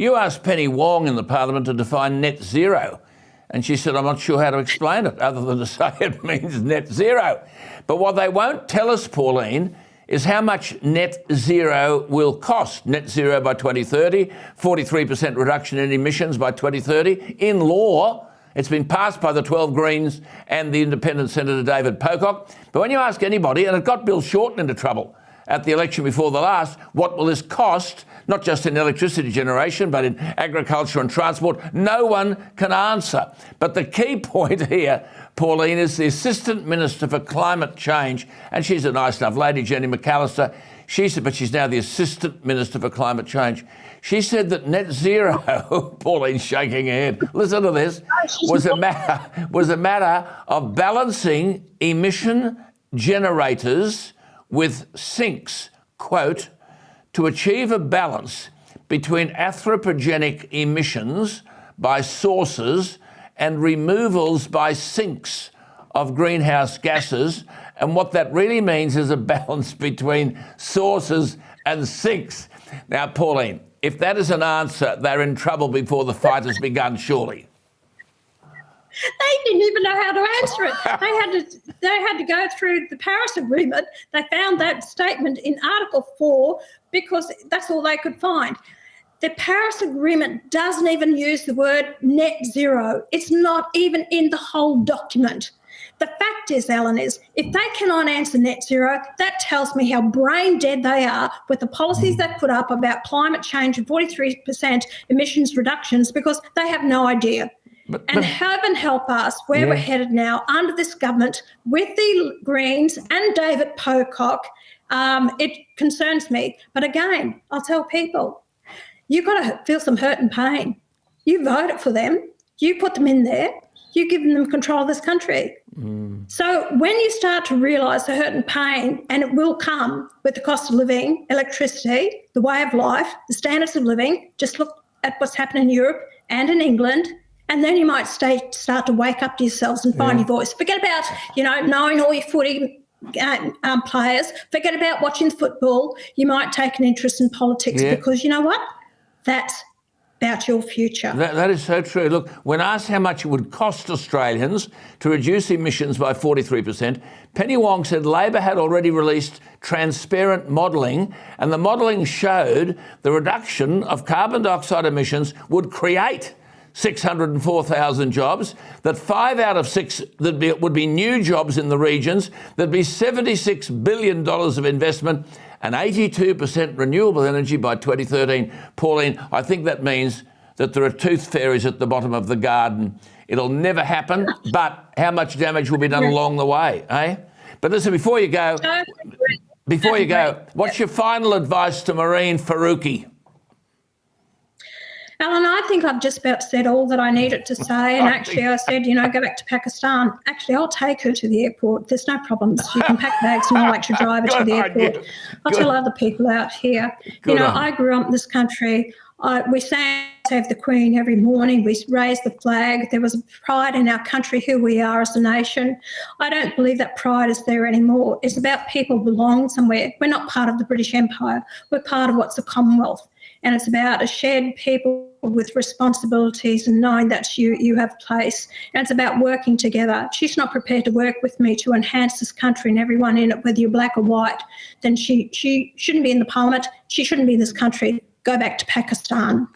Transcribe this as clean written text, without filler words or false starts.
You asked Penny Wong in the Parliament to define net zero, and she said, I'm not sure how to explain it other than to say it means net zero. But what they won't tell us, Pauline, is how much net zero will cost. Net zero by 2030, 43% reduction in emissions by 2030. In law, it's been passed by the 12 Greens and the Independent Senator David Pocock. But when you ask anybody, and it got Bill Shorten into trouble at the election before the last, what will this cost, not just in electricity generation, but in agriculture and transport, no one can answer. But the key point here, Pauline, is the Assistant Minister for Climate Change, and she's a nice enough lady, Jenny McAllister. She said, but she's now the Assistant Minister for Climate Change. She said that net zero, Pauline's shaking her head, listen to this, was a matter of balancing emission generators with sinks, quote, to achieve a balance between anthropogenic emissions by sources and removals by sinks of greenhouse gases. And what that really means is a balance between sources and sinks. Now, Pauline, if that is an answer, they're in trouble before the fight has begun, surely. They didn't even know how to answer it. They had to go through the Paris Agreement. They found that statement in Article 4 because that's all they could find. The Paris Agreement doesn't even use the word net zero. It's not even in the whole document. The fact is, Alan, is if they cannot answer net zero, that tells me how brain dead they are with the policies they put up about climate change and 43% emissions reductions because they have no idea. And heaven help us where we're headed now under this government with the Greens and David Pocock. It concerns me. But again, I'll tell people, you've got to feel some hurt and pain. You voted for them. You put them in there. You've given them control of this country. So when you start to realise the hurt and pain, and it will come with the cost of living, electricity, the way of life, the standards of living, just look at what's happening in Europe and in England, and then you might start to wake up to yourselves and find your voice. Forget about, knowing all your footy players. Forget about watching football. You might take an interest in politics because you know what? That's about your future. That is so true. Look, when asked how much it would cost Australians to reduce emissions by 43%, Penny Wong said Labor had already released transparent modelling, and the modelling showed the reduction of carbon dioxide emissions would create 604,000 jobs, that 5 out of 6 would be new jobs in the regions, there'd be $76 billion of investment and 82% renewable energy by 2013. Pauline, I think that means that there are tooth fairies at the bottom of the garden. It'll never happen, but how much damage will be done along the way, eh? But listen, before you go, what's your final advice to Marine Faruqi? Alan, I think I've just about said all that I needed to say. And actually, I said, go back to Pakistan. Actually, I'll take her to the airport. There's no problems. She can pack bags and I'll actually drive her to the airport. I'll tell other people out here. I grew up in this country. We sang Save the Queen every morning. We raised the flag. There was pride in our country, who we are as a nation. I don't believe that pride is there anymore. It's about people belong somewhere. We're not part of the British Empire. We're part of what's the Commonwealth. And it's about a shared people with responsibilities and knowing that you have a place. And it's about working together. She's not prepared to work with me to enhance this country and everyone in it, whether you're black or white. Then she shouldn't be in the parliament. She shouldn't be in this country. Go back to Pakistan.